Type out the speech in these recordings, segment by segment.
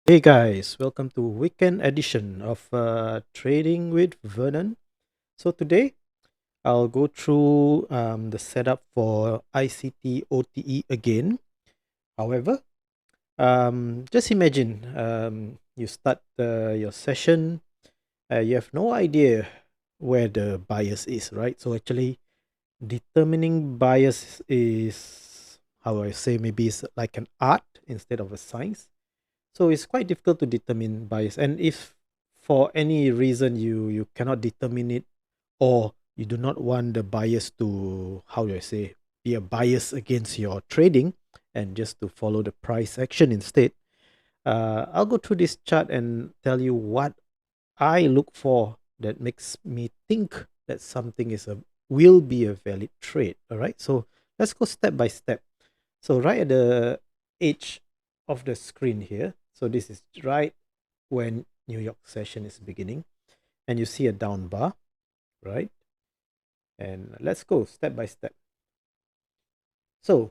Hey guys, welcome to weekend edition of Trading with Vernon. So today I'll go through the setup for ICT OTE again. However, just imagine you start your session, you have no idea where the bias is, right? So actually determining bias is, how I say, maybe it's like an art instead of a science. So it's quite difficult to determine bias. And if for any reason you cannot determine it, or you do not want the bias to, how do I say, be a bias against your trading and just to follow the price action instead, I'll go through this chart and tell you what I look for that makes me think that something will be a valid trade. All right. So let's go step by step. So right at the edge of the screen here. So this is right when New York session is beginning, and you see a down bar, right? And let's go step by step. So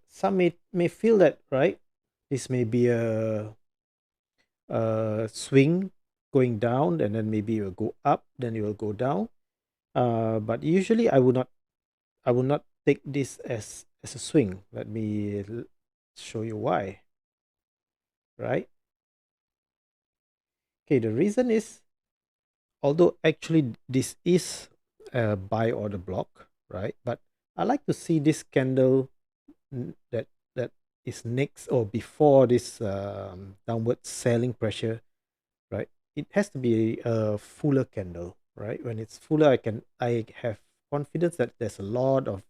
some may feel that, right, this may be a swing going down, and then maybe it will go up, then it will go down. But usually I will not take this as a swing. Let me show you why, right? Okay, the reason is, although actually this is a buy order block, right? But I like to see this candle that is next or before this downward selling pressure, right? It has to be a fuller candle, right? When it's fuller, I have confidence that there's a lot of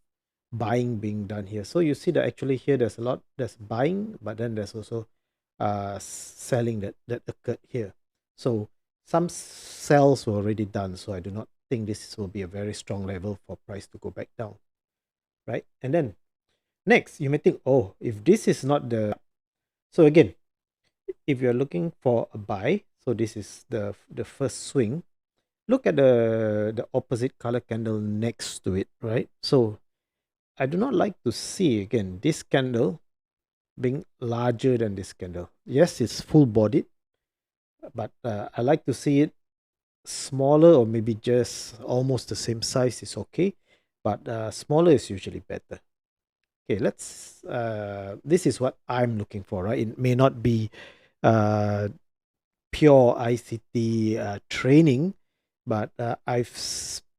buying being done here. So you see that actually here there's buying, but then there's also selling that occurred here. So some sells were already done, so I do not think this will be a very strong level for price to go back down, right? And then next you may think, oh, if this is not the, so again, if you're looking for a buy, so this is the first swing, look at the opposite color candle next to it, right? So I do not like to see again this candle being larger than this candle. Yes, it's full bodied, but I like to see it smaller, or maybe just almost the same size is okay, but smaller is usually better. Okay, this is what I'm looking for, right? It may not be uh, pure ICT training, but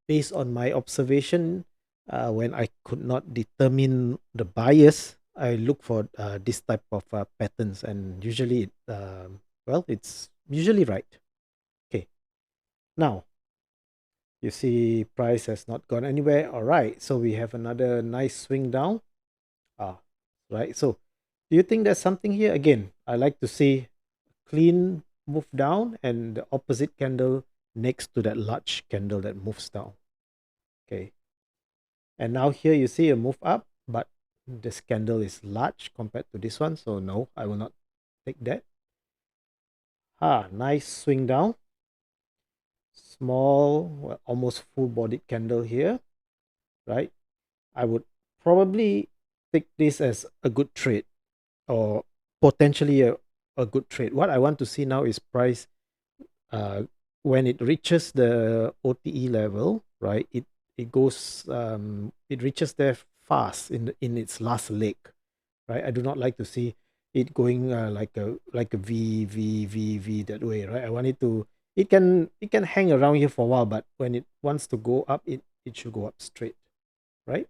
based on my observation, when I could not determine the bias, I look for this type of patterns, and usually, well, it's usually right. Okay, now you see price has not gone anywhere. All right, so we have another nice swing down. Ah, right. So, do you think there's something here? Again, I like to see clean move down and the opposite candle next to that large candle that moves down. Okay. And now here you see a move up, but this candle is large compared to this one. So no, I will not take that. Nice swing down. Small, well, almost full bodied candle here, right? I would probably take this as a good trade, or potentially a good trade. What I want to see now is price uh, when it reaches the OTE level, right? It reaches there fast in its last leg, right? I do not like to see it going like a V that way, right? I want it to, it can hang around here for a while, but when it wants to go up, it should go up straight, right?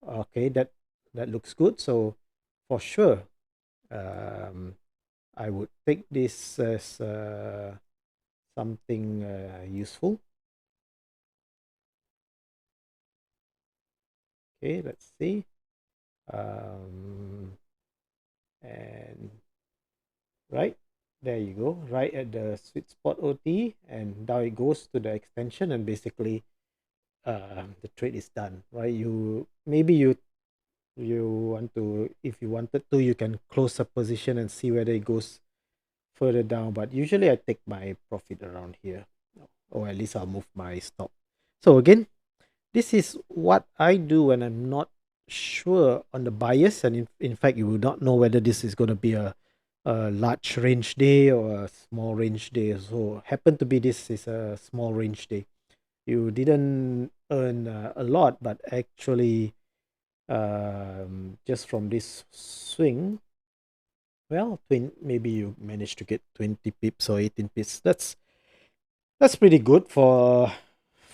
Okay, that looks good. So for sure, um, I would take this as something useful. Okay, let's see. Um, and right there you go, right at the sweet spot OT, and now it goes to the extension, and basically the trade is done, right? You want to, if you wanted to, you can close a position and see whether it goes further down, but usually I take my profit around here, or at least I'll move my stop. So again, this is what I do when I'm not sure on the bias, and in fact, you will not know whether this is going to be a large range day or a small range day. So happen to be this is a small range day. You didn't earn a lot, but actually just from this swing, well, maybe you managed to get 20 pips or 18 pips. That's pretty good for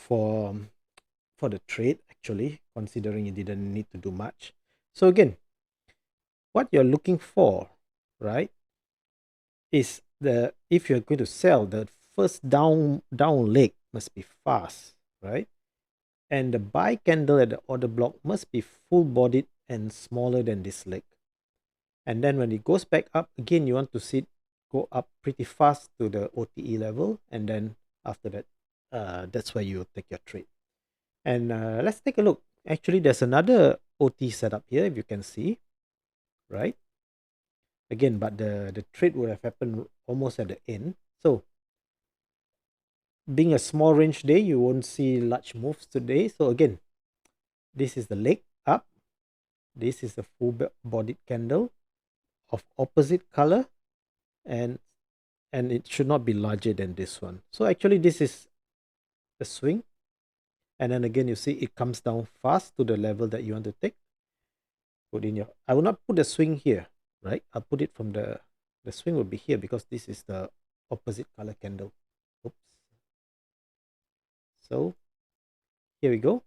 for the trade, actually, considering you didn't need to do much. So again, what you're looking for, right, is the if you're going to sell, the first down leg must be fast, right? And the buy candle at the order block must be full bodied and smaller than this leg. And then when it goes back up again, you want to see it go up pretty fast to the OTE level, and then after that, that's where you take your trade. And let's take a look. Actually, there's another OT setup here, if you can see, right? Again, but the trade would have happened almost at the end. So being a small range day, you won't see large moves today. So again, this is the leg up. This is the full bodied candle of opposite color, and it should not be larger than this one. So actually this is a swing, and then again you see it comes down fast to the level that you want to take. Put in your, I will not put the swing here, right? I'll put it from the swing will be here because this is the opposite color candle. Oops. So here we go.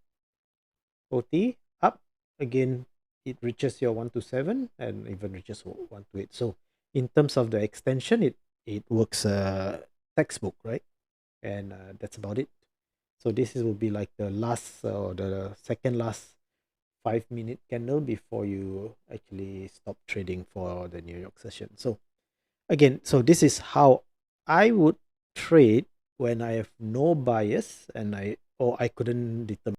OT up again, it reaches your 127 and even reaches 128. So in terms of the extension, it works textbook, right? And that's about it. So this will be like the last or the second last 5-minute candle before you actually stop trading for the New York session. So again, so this is how I would trade when I have no bias and I couldn't determine